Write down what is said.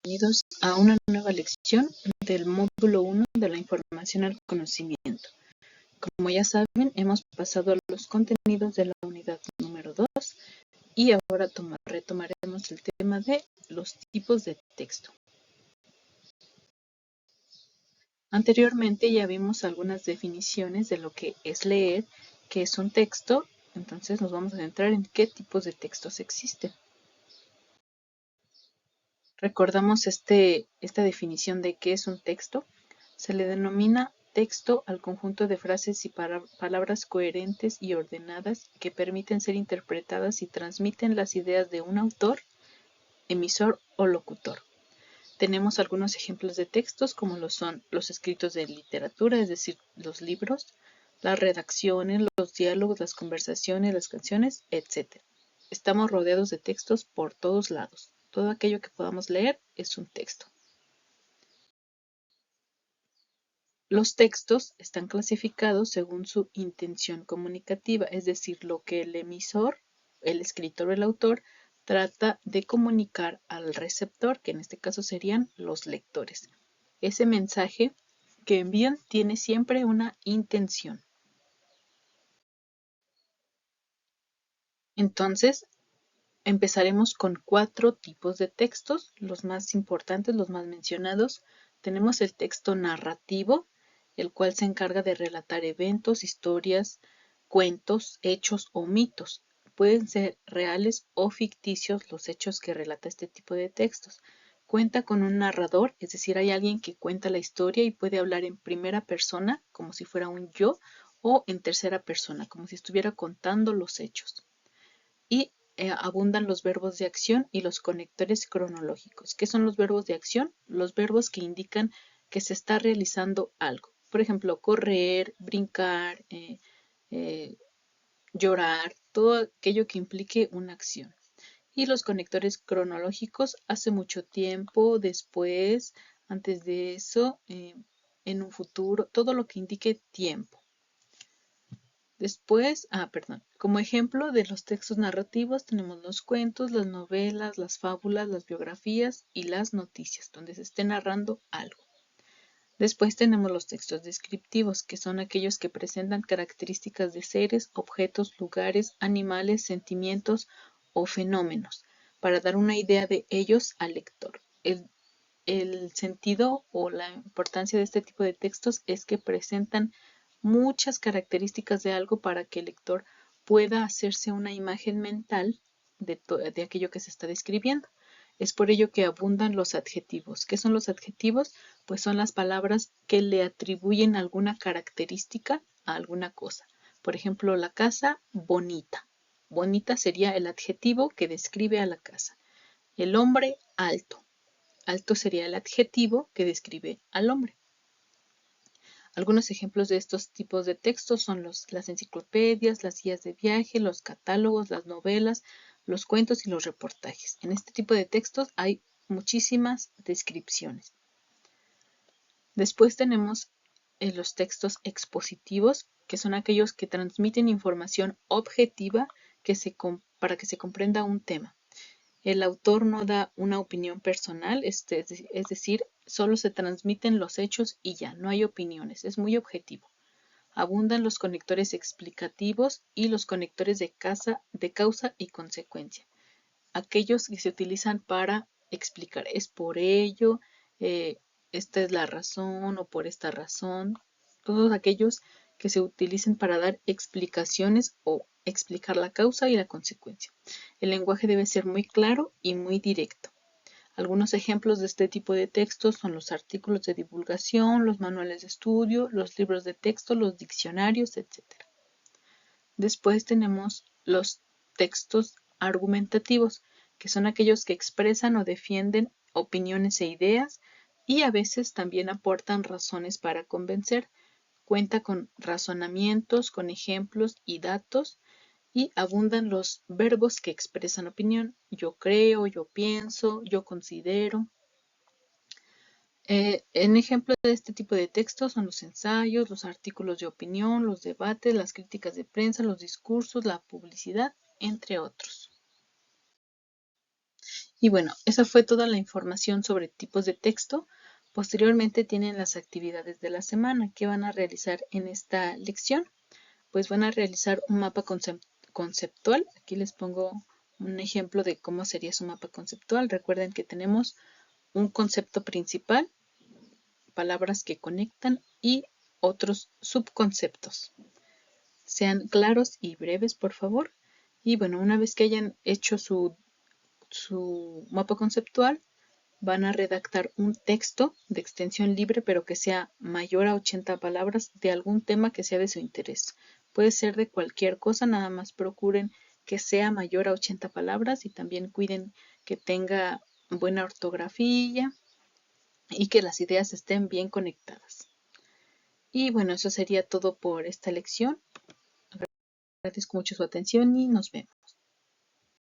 Bienvenidos a una nueva lección del módulo 1 de la información al conocimiento. Como ya saben, hemos pasado a los contenidos de la unidad número 2 y ahora retomaremos el tema de los tipos de texto. Anteriormente ya vimos algunas definiciones de lo que es leer, qué es un texto, entonces nos vamos a centrar en qué tipos de textos existen. Recordamos esta definición de qué es un texto. Se le denomina texto al conjunto de frases y palabras coherentes y ordenadas que permiten ser interpretadas y transmiten las ideas de un autor, emisor o locutor. Tenemos algunos ejemplos de textos como lo son los escritos de literatura, es decir, los libros, las redacciones, los diálogos, las conversaciones, las canciones, etc. Estamos rodeados de textos por todos lados. Todo aquello que podamos leer es un texto. Los textos están clasificados según su intención comunicativa, es decir, lo que el emisor, el escritor o el autor trata de comunicar al receptor, que en este caso serían los lectores. Ese mensaje que envían tiene siempre una intención. Entonces, empezaremos con 4 tipos de textos, los más importantes, los más mencionados. Tenemos el texto narrativo, el cual se encarga de relatar eventos, historias, cuentos, hechos o mitos. Pueden ser reales o ficticios los hechos que relata este tipo de textos. Cuenta con un narrador, es decir, hay alguien que cuenta la historia y puede hablar en primera persona, como si fuera un yo, o en tercera persona, como si estuviera contando los hechos. Y abundan los verbos de acción y los conectores cronológicos. ¿Qué son los verbos de acción? Los verbos que indican que se está realizando algo. Por ejemplo, correr, brincar, llorar, todo aquello que implique una acción. Y los conectores cronológicos, hace mucho tiempo, después, antes de eso, en un futuro, todo lo que indique tiempo. Después, como ejemplo de los textos narrativos tenemos los cuentos, las novelas, las fábulas, las biografías y las noticias, donde se esté narrando algo. Después tenemos los textos descriptivos, que son aquellos que presentan características de seres, objetos, lugares, animales, sentimientos o fenómenos, para dar una idea de ellos al lector. El sentido o la importancia de este tipo de textos es que presentan muchas características de algo para que el lector pueda hacerse una imagen mental de aquello que se está describiendo. Es por ello que abundan los adjetivos. ¿Qué son los adjetivos? Pues son las palabras que le atribuyen alguna característica a alguna cosa. Por ejemplo, la casa, bonita. Bonita sería el adjetivo que describe a la casa. El hombre, alto. Alto sería el adjetivo que describe al hombre. Algunos ejemplos de estos tipos de textos son las enciclopedias, las guías de viaje, los catálogos, las novelas, los cuentos y los reportajes. En este tipo de textos hay muchísimas descripciones. Después tenemos los textos expositivos, que son aquellos que transmiten información objetiva para que se comprenda un tema. El autor no da una opinión personal, es decir, solo se transmiten los hechos y ya, no hay opiniones, es muy objetivo. Abundan los conectores explicativos y los conectores de causa y consecuencia. Aquellos que se utilizan para explicar, es por ello, esta es la razón o por esta razón. Todos aquellos que se utilicen para dar explicaciones o explicar la causa y la consecuencia. El lenguaje debe ser muy claro y muy directo. Algunos ejemplos de este tipo de textos son los artículos de divulgación, los manuales de estudio, los libros de texto, los diccionarios, etc. Después tenemos los textos argumentativos, que son aquellos que expresan o defienden opiniones e ideas y a veces también aportan razones para convencer. Cuenta con razonamientos, con ejemplos y datos y abundan los verbos que expresan opinión. Yo creo, yo pienso, yo considero. En ejemplo de este tipo de textos son los ensayos, los artículos de opinión, los debates, las críticas de prensa, los discursos, la publicidad, entre otros. Y bueno, esa fue toda la información sobre tipos de texto. Posteriormente tienen las actividades de la semana. ¿Qué van a realizar en esta lección? Pues van a realizar un mapa conceptual. Aquí les pongo un ejemplo de cómo sería su mapa conceptual. Recuerden que tenemos un concepto principal, palabras que conectan y otros subconceptos. Sean claros y breves, por favor. Y bueno, una vez que hayan hecho su mapa conceptual, van a redactar un texto de extensión libre, pero que sea mayor a 80 palabras de algún tema que sea de su interés. Puede ser de cualquier cosa, nada más procuren que sea mayor a 80 palabras y también cuiden que tenga buena ortografía y que las ideas estén bien conectadas. Y bueno, eso sería todo por esta lección. Agradezco mucho su atención y nos vemos.